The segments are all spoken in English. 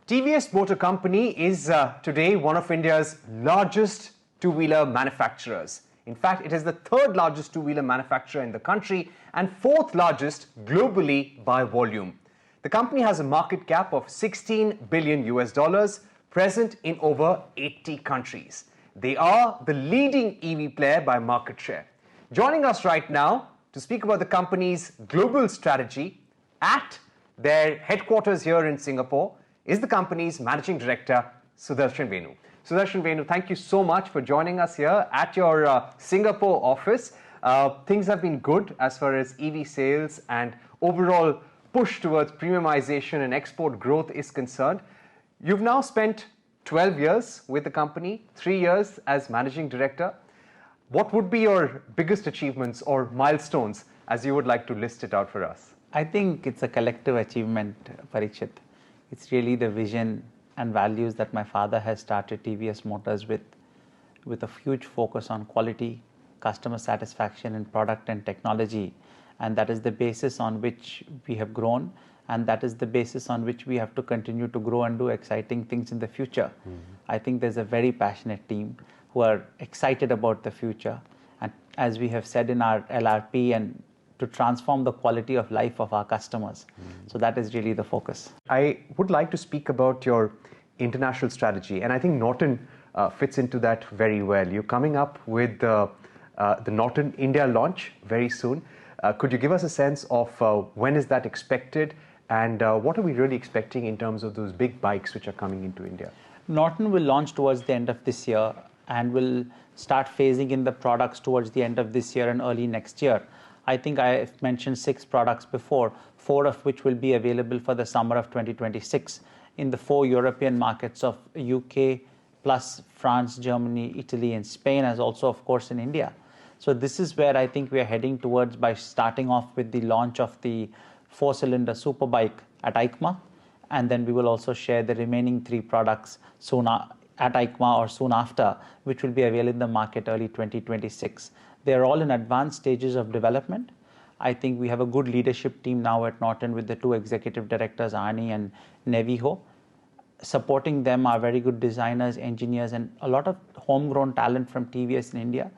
TVS Motor Company is today one of India's largest two-wheeler manufacturers. In fact, it is the third largest two-wheeler manufacturer in the country and fourth largest globally by volume. The company has a market cap of 16 billion US dollars, present in over 80 countries. They are the leading EV player by market share. Joining us right now to speak about the company's global strategy at their headquarters here in Singapore is the company's Managing Director, Sudarshan Venu. Sudarshan Venu, thank you so much for joining us here at your Singapore office. Things have been good as far as EV sales and overall push towards premiumization and export growth is concerned. You've now spent 12 years with the company, 3 years as Managing Director. What would be your biggest achievements or milestones as you would like to list it out for us? I think it's a collective achievement, Parikshit. It's really the vision and values that my father has started TVS Motors with a huge focus on quality, customer satisfaction and product and technology. And that is the basis on which we have grown, and that is the basis on which we have to continue to grow and do exciting things in the future. I think there's a very passionate team who are excited about the future. And as we have said in our LRP, and to transform the quality of life of our customers. So that is really the focus. I would like to speak about your international strategy, and I think Norton fits into that very well. You're coming up with the Norton India launch very soon. Could you give us a sense of when is that expected, and what are we really expecting in terms of those big bikes which are coming into India? Norton will launch towards the end of this year and will start phasing in the products towards the end of this year and early next year. I think I've mentioned 6 products before, 4 of which will be available for the summer of 2026 in the 4 European markets of UK, plus France, Germany, Italy, and Spain, as also, of course, in India. So this is where I think we are heading towards by starting off with the launch of the 4-cylinder superbike at EICMA, and then we will also share the remaining 3 products soon at EICMA or soon after, which will be available in the market early 2026. They are all in advanced stages of development. I think we have a good leadership team now at Norton with the 2 executive directors, Arnie and Neviho. Supporting them are very good designers, engineers, and a lot of homegrown talent from TVS in India,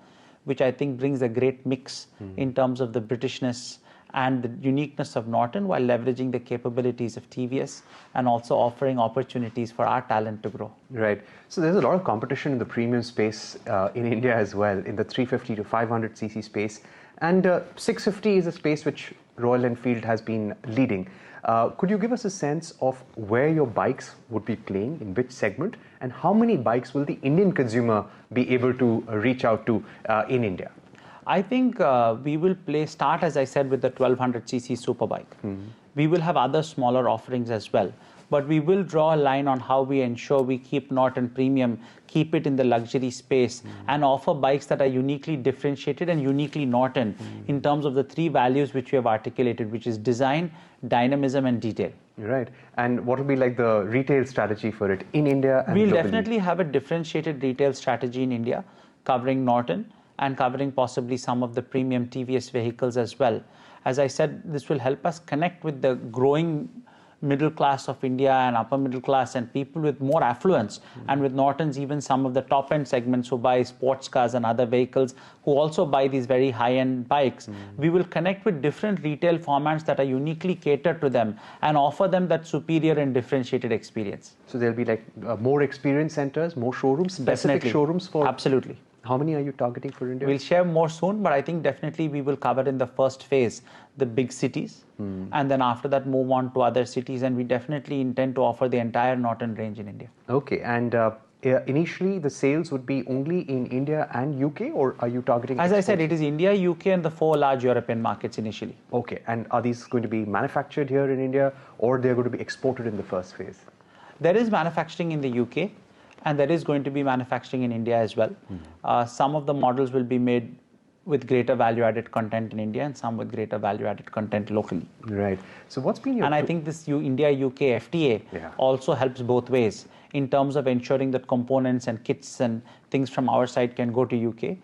which I think brings a great mix in terms of the Britishness and the uniqueness of Norton, while leveraging the capabilities of TVS and also offering opportunities for our talent to grow. Right. So there's a lot of competition in the premium space in India as well, in the 350 to 500cc space. And 650 is a space which Royal Enfield has been leading. Could you give us a sense of where your bikes would be playing, in which segment, and how many bikes will the Indian consumer be able to reach out to in India? I think we will start, as I said, with the 1200cc superbike. We will have other smaller offerings as well, but we will draw a line on how we ensure we keep Norton Premium, keep it in the luxury space, and offer bikes that are uniquely differentiated and uniquely Norton in terms of the 3 values which we have articulated, which is design, dynamism, and detail. Right. And what will be like the retail strategy for it in India and We'll globally? definitely have a differentiated retail strategy in India, covering Norton and covering possibly some of the premium TVS vehicles as well. As I said, this will help us connect with the growing middle class of India and upper middle class and people with more affluence, and with Norton's even some of the top end segments who buy sports cars and other vehicles who also buy these very high end bikes. We will connect with different retail formats that are uniquely catered to them and offer them that superior and differentiated experience. So there'll be like more experience centers, more showrooms, specific Definitely. showrooms for... Absolutely. How many are you targeting for India? We'll share more soon, but I think definitely we will cover in the first phase the big cities, and then after that move on to other cities, and we definitely intend to offer the entire Norton range in India. Okay, and initially the sales would be only in India and UK, or are you targeting As exports? I said, it is India, UK, and the 4 large European markets initially. Okay, and are these going to be manufactured here in India, or they're going to be exported in the first phase? There is manufacturing in the UK, and there is going to be manufacturing in India as well. Some of the models will be made with greater value-added content in India, and some with greater value-added content locally. Right. So what's been your... And I think this India-UK FTA also helps both ways in terms of ensuring that components and kits and things from our side can go to UK,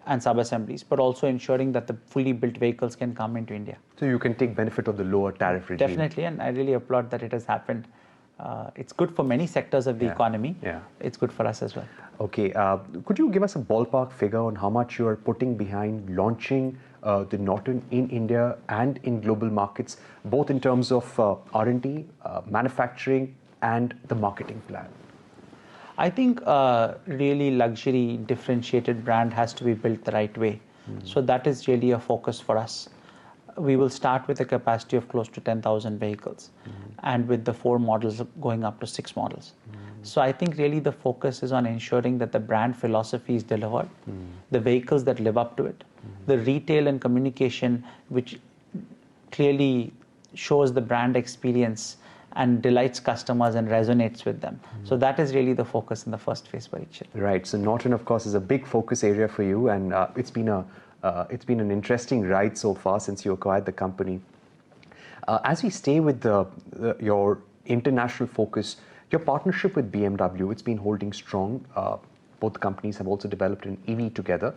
and sub-assemblies, but also ensuring that the fully built vehicles can come into India. So you can take benefit of the lower tariff regime. Definitely, and I really applaud that it has happened. It's good for many sectors of the economy. Yeah. It's good for us as well. Okay, could you give us a ballpark figure on how much you are putting behind launching the Norton in India and in global markets, both in terms of R&D, manufacturing, and the marketing plan? I think really luxury differentiated brand has to be built the right way. So that is really a focus for us. We will start with a capacity of close to 10,000 vehicles and with the 4 models going up to 6 models. So I think really the focus is on ensuring that the brand philosophy is delivered, the vehicles that live up to it, the retail and communication which clearly shows the brand experience and delights customers and resonates with them. So that is really the focus in the first phase, Parikshit. Right. So Norton, of course, is a big focus area for you, and it's been an interesting ride so far since you acquired the company. As we stay with your international focus, your partnership with BMW, it's been holding strong. Both companies have also developed an EV together.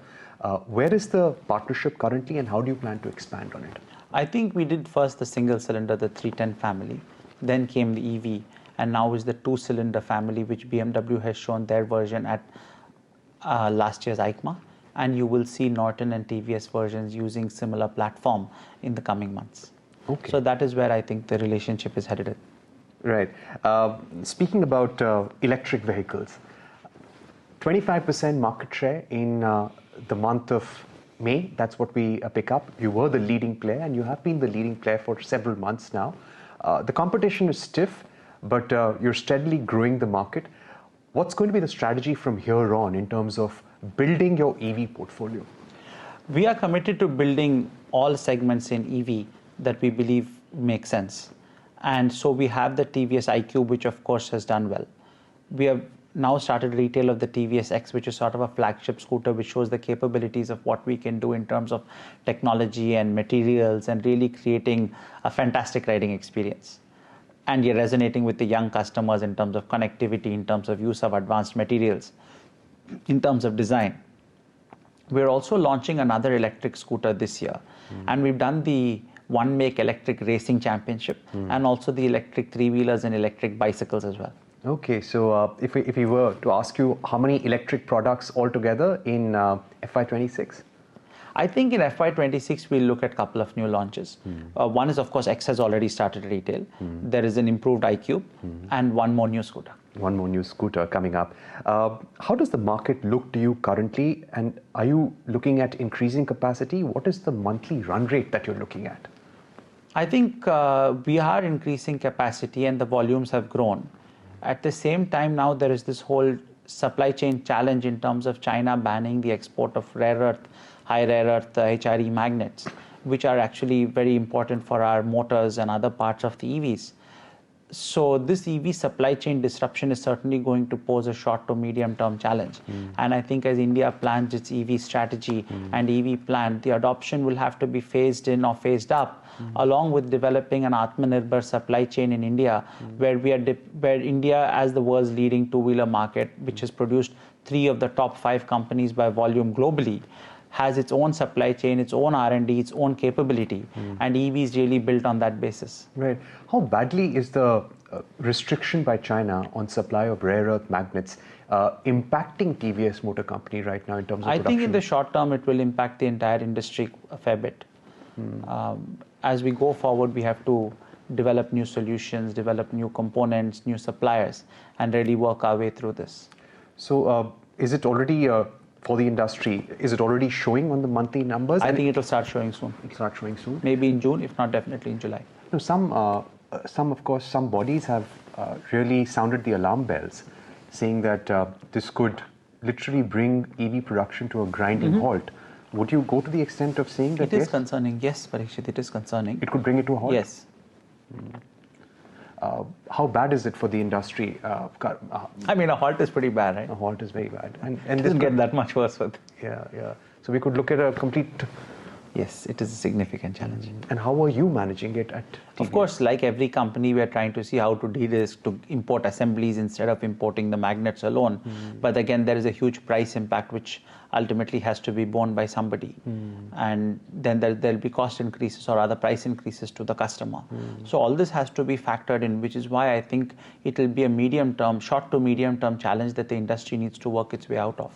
Where is the partnership currently, and how do you plan to expand on it? I think we did first the single cylinder, the 310 family, then came the EV, and now is the 2-cylinder family, which BMW has shown their version at last year's EICMA. And you will see Norton and TVS versions using similar platform in the coming months. Okay. So that is where I think the relationship is headed. Right. Speaking about electric vehicles, 25% market share in the month of May. That's what we pick up. You were the leading player, and you have been the leading player for several months now. The competition is stiff, but you're steadily growing the market. What's going to be the strategy from here on in terms of building your EV portfolio? We are committed to building all segments in EV that we believe make sense. And so we have the TVS iQube, which of course has done well. We have now started retail of the TVS X, which is sort of a flagship scooter, which shows the capabilities of what we can do in terms of technology and materials and really creating a fantastic riding experience. And you're resonating with the young customers in terms of connectivity, in terms of use of advanced materials, in terms of design. We're also launching another electric scooter this year. And we've done the One Make Electric Racing Championship and also the electric 3-wheelers and electric bicycles as well. Okay, so if we were to ask you how many electric products altogether in FY26? I think in FY26 we'll look at a couple of new launches. One is, of course, X has already started retail. There is an improved iQube and one more new scooter. One more new scooter coming up. How does the market look to you currently, and are you looking at increasing capacity? What is the monthly run rate that you're looking at? I think we are increasing capacity and the volumes have grown. At the same time now there is this whole supply chain challenge in terms of China banning the export of rare earth, high rare earth HRE magnets, which are actually very important for our motors and other parts of the EVs. So this EV supply chain disruption is certainly going to pose a short to medium term challenge. And I think as India plans its EV strategy and EV plan, the adoption will have to be phased in or phased up, along with developing an Atmanirbhar supply chain in India, where India, as the world's leading two-wheeler market, which has produced 3 of the top 5 companies by volume globally, has its own supply chain, its own R&D, its own capability, and EV is really built on that basis. Right. How badly is the restriction by China on supply of rare earth magnets impacting TVS Motor Company right now in terms of production? I think in the short term it will impact the entire industry a fair bit. As we go forward, we have to develop new solutions, develop new components, new suppliers, and really work our way through this. So is it already... for the industry, is it already showing on the monthly numbers? I think it will start showing soon. It'll start showing soon? Maybe in June, if not definitely in July. No, some bodies have really sounded the alarm bells, saying that this could literally bring EV production to a grinding halt. Would you go to the extent of saying that it is concerning? Yes, Parikshit, it is concerning. It could bring it to a halt? Yes. How bad is it for the industry? I mean, a halt is pretty bad, right? A halt is very bad. And it doesn't get that much worse with. Yeah. So we could look at a complete Yes, it is a significant challenge. And how are you managing it at TVS? Of course, like every company, we are trying to see how to de-risk, to import assemblies instead of importing the magnets alone. But again, there is a huge price impact which ultimately has to be borne by somebody. And then there'll be cost increases or other price increases to the customer. So all this has to be factored in, which is why I think it will be a short to medium term challenge that the industry needs to work its way out of.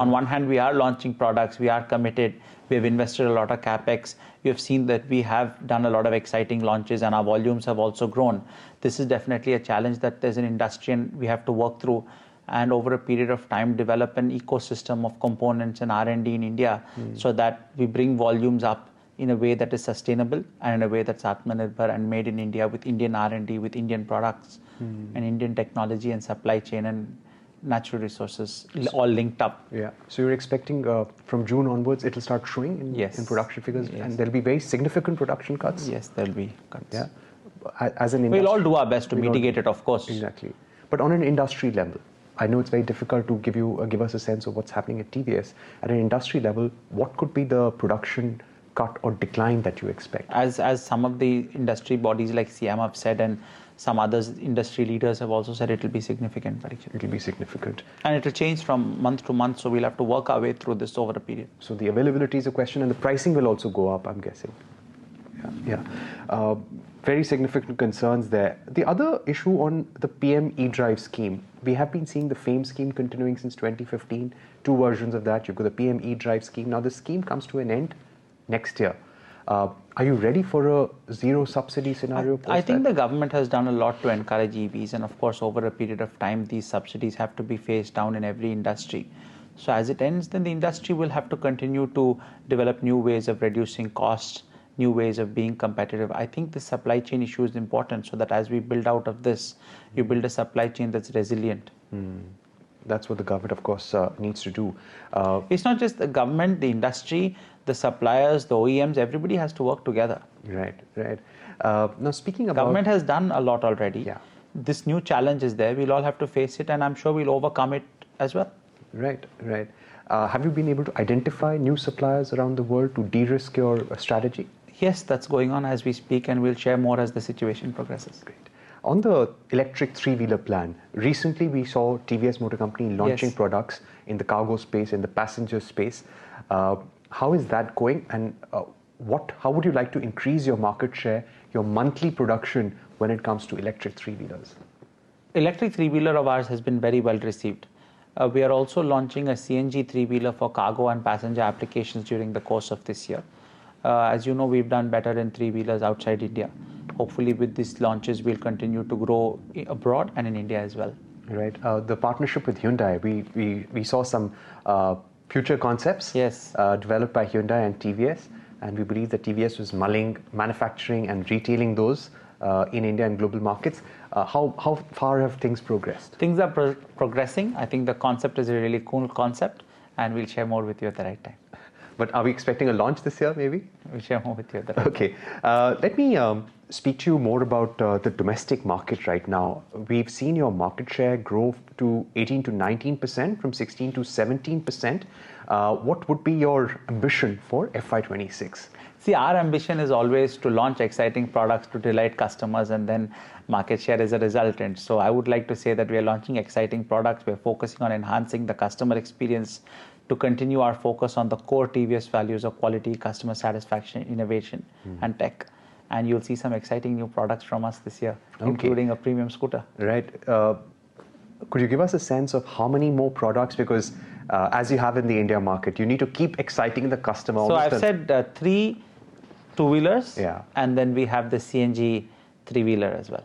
On one hand, we are launching products, we are committed, we have invested a lot of capex. You have seen that we have done a lot of exciting launches and our volumes have also grown. This is definitely a challenge that there's an industry and we have to work through, and over a period of time develop an ecosystem of components and R&D in India so that we bring volumes up in a way that is sustainable and in a way that's Atmanirbhar and made in India with Indian R&D, with Indian products and Indian technology and supply chain and natural resources all linked up. Yeah. So you're expecting from June onwards it'll start showing in production figures, and there'll be very significant production cuts? Yes, there'll be cuts. Yeah. As an industry, we'll all do our best to mitigate it, of course. Exactly. But on an industry level, I know it's very difficult to give us a sense of what's happening at TVS. At an industry level, what could be the production cut or decline that you expect? As some of the industry bodies like SIAM have said, and some others industry leaders have also said, it will be significant. It will be significant. And it will change from month to month, so we'll have to work our way through this over a period. So the availability is a question, and the pricing will also go up, I'm guessing. Very significant concerns there. The other issue on the PM eDrive scheme, we have been seeing the FAME scheme continuing since 2015, two versions of that. You've got the PM eDrive scheme. Now the scheme comes to an end next year. Are you ready for a zero subsidy scenario? I think the government has done a lot to encourage EVs, and of course over a period of time these subsidies have to be phased down in every industry. So as it ends, then the industry will have to continue to develop new ways of reducing costs, new ways of being competitive. I think the supply chain issue is important, so that as we build out of this, you build a supply chain that's resilient. That's what the government, of course, needs to do. It's not just the government, the industry, the suppliers, the OEMs, everybody has to work together. Right. Now speaking about... Government has done a lot already. Yeah. This new challenge is there. We'll all have to face it, and I'm sure we'll overcome it as well. Right. Have you been able to identify new suppliers around the world to de-risk your strategy? Yes, that's going on as we speak, and we'll share more as the situation progresses. Great. On the electric three-wheeler plan, recently we saw TVS Motor Company launching products in the cargo space, in the passenger space. How is that going, and how would you like to increase your market share, your monthly production when it comes to electric three-wheelers? Electric three-wheeler of ours has been very well received. We are also launching a CNG three-wheeler for cargo and passenger applications during the course of this year. As you know, we've done better in three-wheelers outside India. Hopefully with these launches, we'll continue to grow abroad and in India as well. Right. The partnership with Hyundai, we saw some future concepts developed by Hyundai and TVS, and we believe that TVS was mulling manufacturing and retailing those in India and global markets. How far have things progressed? Things are progressing. I think the concept is a really cool concept, and we'll share more with you at the right time. But are we expecting a launch this year, maybe? We'll share more with you at the right time. Okay. Let me speak to you more about the domestic market right now. We've seen your market share grow to 18 to 19% from 16 to 17%. What would be your ambition for FY26? See, our ambition is always to launch exciting products to delight customers, and then market share is a resultant. So I would like to say that we are launching exciting products. We're focusing on enhancing the customer experience to continue our focus on the core TVS values of quality, customer satisfaction, innovation, and tech. And you'll see some exciting new products from us this year, including a premium scooter. Right. Could you give us a sense of how many more products? Because as you have in the India market, you need to keep exciting the customer. So I've said 3 two-wheelers, yeah, and then we have the CNG three-wheeler as well.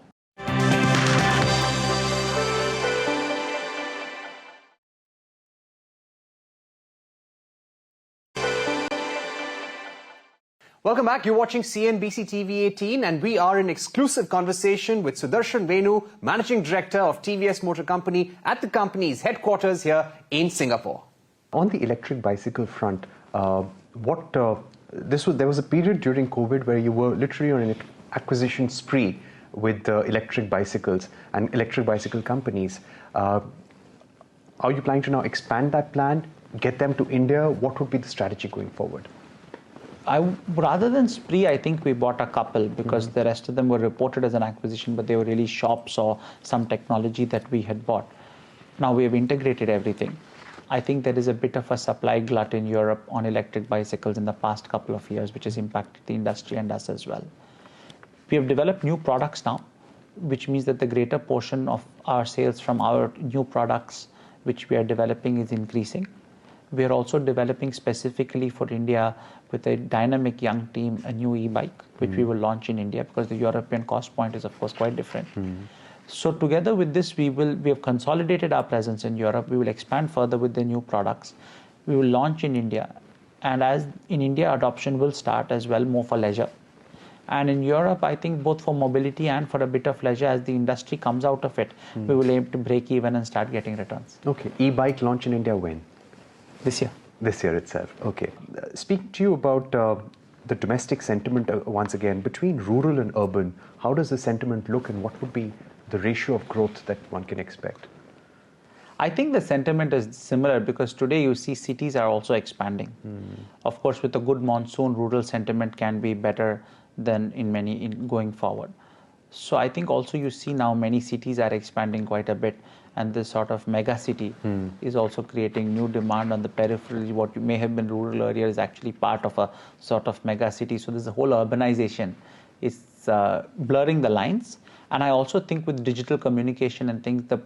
Welcome back. You're watching CNBC TV 18, and we are in exclusive conversation with Sudarshan Venu, Managing Director of TVS Motor Company at the company's headquarters here in Singapore. On the electric bicycle front, there was a period during COVID where you were literally on an acquisition spree with electric bicycles and electric bicycle companies. Are you planning to now expand that plan, get them to India? What would be the strategy going forward? Rather than Spree, I think we bought a couple because the rest of them were reported as an acquisition, but they were really shops or some technology that we had bought. Now we have integrated everything. I think there is a bit of a supply glut in Europe on electric bicycles in the past couple of years, which has impacted the industry and us as well. We have developed new products now, which means that the greater portion of our sales from our new products, which we are developing, is increasing. We are also developing specifically for India with a dynamic young team, a new e-bike, which we will launch in India because the European cost point is, of course, quite different. So together with this, we have consolidated our presence in Europe. We will expand further with the new products. We will launch in India. And as in India, adoption will start as well, more for leisure. And in Europe, I think both for mobility and for a bit of leisure, as the industry comes out of it, we will aim to break even and start getting returns. Okay, e-bike launch in India when? This year. This year itself, okay. Speak to you about the domestic sentiment once again. Between rural and urban, how does the sentiment look and what would be the ratio of growth that one can expect? I think the sentiment is similar because today you see cities are also expanding. Of course, with a good monsoon, rural sentiment can be better than in going forward. So I think also you see now many cities are expanding quite a bit, and this sort of mega city is also creating new demand on the periphery. What may have been rural area is actually part of a sort of mega city. So there's a whole urbanization. It's blurring the lines. And I also think with digital communication and things, the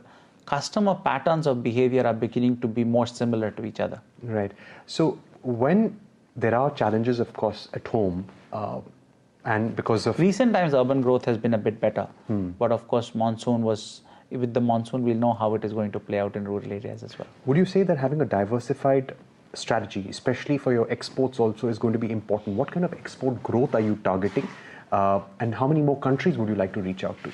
customer patterns of behavior are beginning to be more similar to each other. Right. So when there are challenges, of course, at home, and because of recent times, urban growth has been a bit better. But of course, with the monsoon, we'll know how it is going to play out in rural areas as well. Would you say that having a diversified strategy, especially for your exports also, is going to be important? What kind of export growth are you targeting? And how many more countries would you like to reach out to?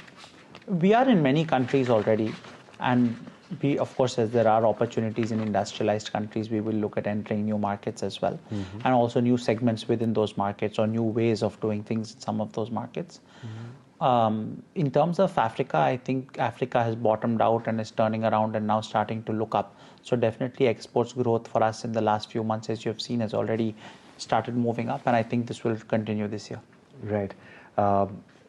We are in many countries already. And we, of course, as there are opportunities in industrialized countries, we will look at entering new markets as well. And also new segments within those markets or new ways of doing things in some of those markets. In terms of Africa, I think Africa has bottomed out and is turning around and now starting to look up. So definitely exports growth for us in the last few months, as you have seen, has already started moving up. And I think this will continue this year. Right.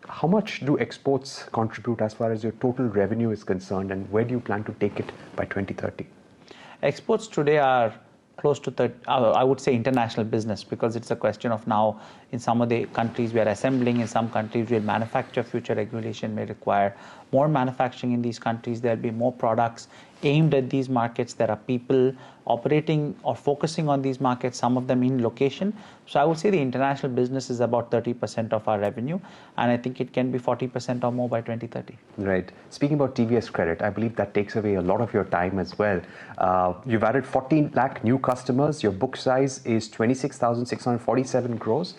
How much do exports contribute as far as your total revenue is concerned, and where do you plan to take it by 2030? Exports today are close to 30, I would say international business, because it's a question of now in some of the countries we are assembling, in some countries we'll manufacture. Future regulation may require more manufacturing in these countries. There'll be more products aimed at these markets. There are people operating or focusing on these markets, some of them in location. So I would say the international business is about 30% of our revenue, and I think it can be 40% or more by 2030. Right. Speaking about TVS Credit, I believe that takes away a lot of your time as well. You've added 14 lakh new customers. Your book size is 26,647 crores.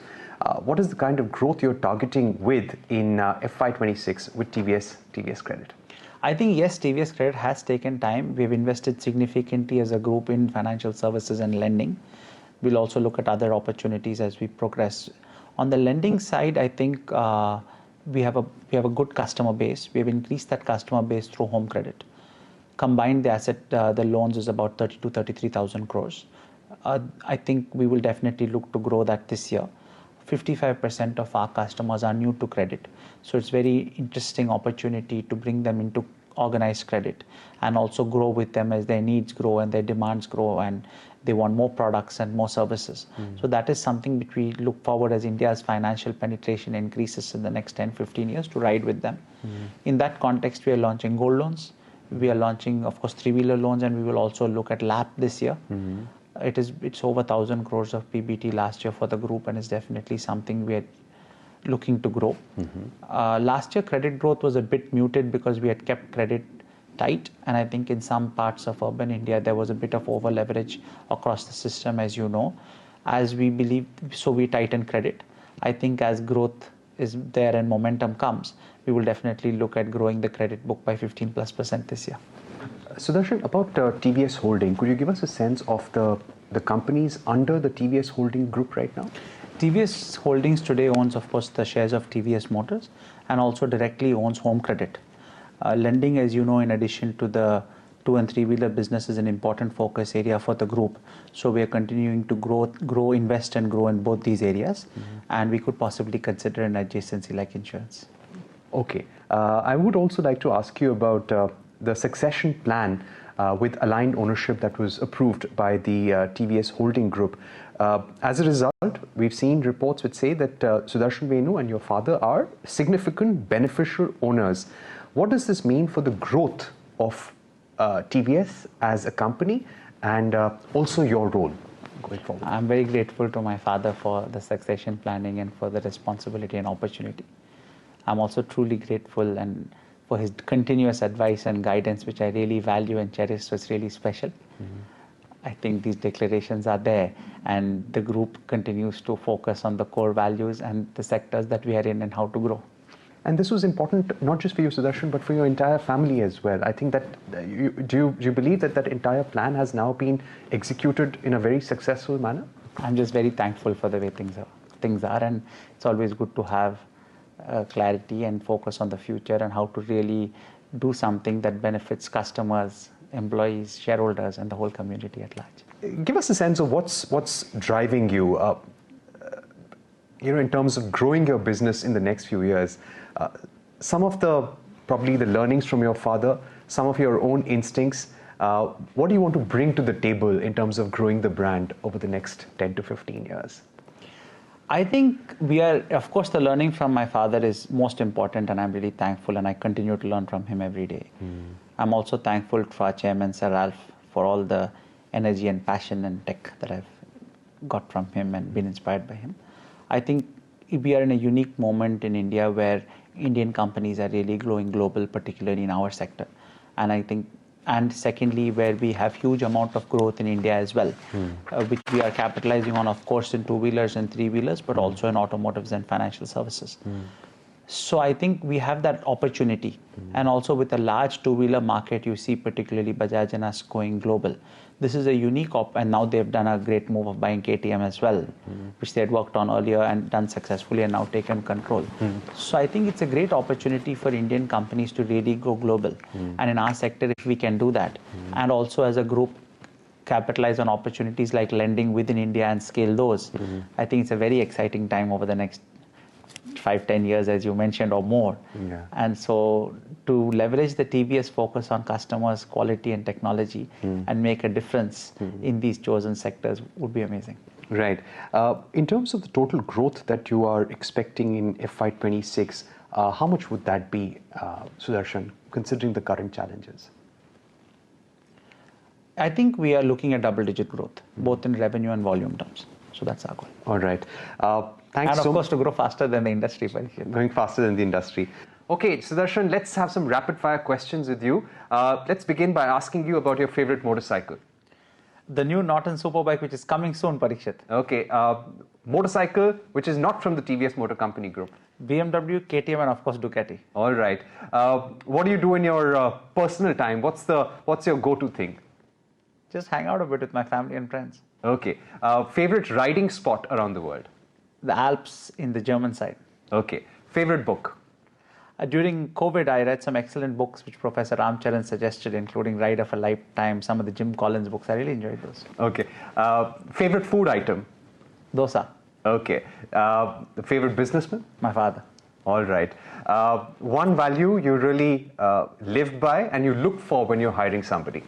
What is the kind of growth you're targeting with in FY26 with TVS Credit? I think, yes, TVS Credit has taken time. We've invested significantly as a group in financial services and lending. We'll also look at other opportunities as we progress. On the lending side, I think we have a good customer base. We have increased that customer base through home credit. Combined, the loans is about 30 to 33,000 crores. I think we will definitely look to grow that this year. 55% of our customers are new to credit. So it's very interesting opportunity to bring them into organized credit and also grow with them as their needs grow and their demands grow and they want more products and more services. So that is something which we look forward as India's financial penetration increases in the next 10, 15 years to ride with them. In that context, we are launching gold loans. We are launching, of course, three-wheeler loans, and we will also look at LAP this year. It's over 1,000 crores of PBT last year for the group, and is definitely something we are looking to grow. Last year, credit growth was a bit muted because we had kept credit tight, and I think in some parts of urban India, there was a bit of over leverage across the system, as you know. As we believe, so we tighten credit. I think as growth is there and momentum comes, we will definitely look at growing the credit book by 15+% this year. Sudarshan, about TVS Holding, could you give us a sense of the companies under the TVS Holding group right now? TVS Holdings today owns, of course, the shares of TVS Motors, and also directly owns Home Credit. Lending, as you know, in addition to the 2 and 3-wheeler business is an important focus area for the group. So we are continuing to invest and grow in both these areas. And we could possibly consider an adjacency like insurance. Okay. I would also like to ask you about the succession plan with aligned ownership that was approved by the TVS Holding Group. As a result, we've seen reports which say that Sudarshan Venu and your father are significant beneficial owners. What does this mean for the growth of TVS as a company and also your role going forward? I'm very grateful to my father for the succession planning and for the responsibility and opportunity. I'm also truly grateful and for his continuous advice and guidance, which I really value and cherish. So it's really special. I think these declarations are there, and the group continues to focus on the core values and the sectors that we are in and how to grow. And this was important not just for you, Sudarshan, but for your entire family as well. I think that do you believe that that entire plan has now been executed in a very successful manner? I'm just very thankful for the way things are, and it's always good to have clarity and focus on the future and how to really do something that benefits customers, employees, shareholders, and the whole community at large. Give us a sense of what's driving you, in terms of growing your business in the next few years. Some of probably the learnings from your father, some of your own instincts. What do you want to bring to the table in terms of growing the brand over the next 10 to 15 years? I think of course, the learning from my father is most important, and I'm really thankful, and I continue to learn from him every day. I'm also thankful to our chairman, Sir Ralph, for all the energy and passion and tech that I've got from him and been inspired by him. I think we are in a unique moment in India where Indian companies are really growing global, particularly in our sector. And secondly, where we have huge amount of growth in India as well, which we are capitalizing on, of course, in 2-wheelers and 3-wheelers, but also in automotives and financial services. So I think we have that opportunity. And also with a large 2-wheeler market, you see particularly Bajaj and us going global. This is a unique and now they've done a great move of buying KTM as well, which they had worked on earlier and done successfully and now taken control. So I think it's a great opportunity for Indian companies to really go global. And in our sector, if we can do that, and also as a group capitalize on opportunities like lending within India and scale those, I think it's a very exciting time over the next 5-10 years, as you mentioned, or more. And so to leverage the TVS focus on customers, quality and technology and make a difference in these chosen sectors would be amazing. Right. In terms of the total growth that you are expecting in FY26, how much would that be, Sudarshan, considering the current challenges? I think we are looking at double-digit growth, both in revenue and volume terms. So that's our goal. All right. Thanks. And of course, to grow faster than the industry. Going faster than the industry. Okay, Sudarshan, let's have some rapid-fire questions with you. Let's begin by asking you about your favorite motorcycle. The new Norton Superbike, which is coming soon, Parikshit. Okay. Motorcycle, which is not from the TVS Motor Company Group. BMW, KTM, and of course, Ducati. All right. What do you do in your personal time? What's your go-to thing? Just hang out a bit with my family and friends. Okay. Favorite riding spot around the world? The Alps in the German side. Okay. Favorite book? During COVID, I read some excellent books which Professor Ramcharan suggested, including Ride of a Lifetime, some of the Jim Collins books. I really enjoyed those. Okay. Favorite food item? Dosa. Okay. The favorite businessman? My father. All right. One value you really live by and you look for when you're hiring somebody?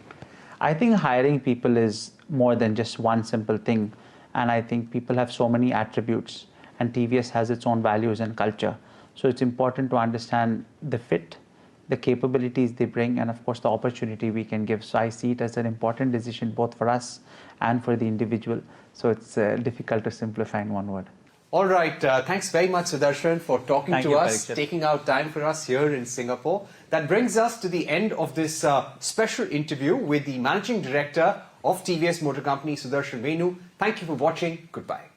I think hiring people is more than just one simple thing. And I think people have so many attributes, and TVS has its own values and culture. So it's important to understand the fit, the capabilities they bring, and of course the opportunity we can give. So I see it as an important decision both for us and for the individual. So it's difficult to simplify in one word. All right. Thanks very much, Sudarshan, for talking to us, Parikshit. taking out time for us here in Singapore. That brings us to the end of this special interview with the Managing Director of TVS Motor Company, Sudarshan Venu. Thank you for watching. Goodbye.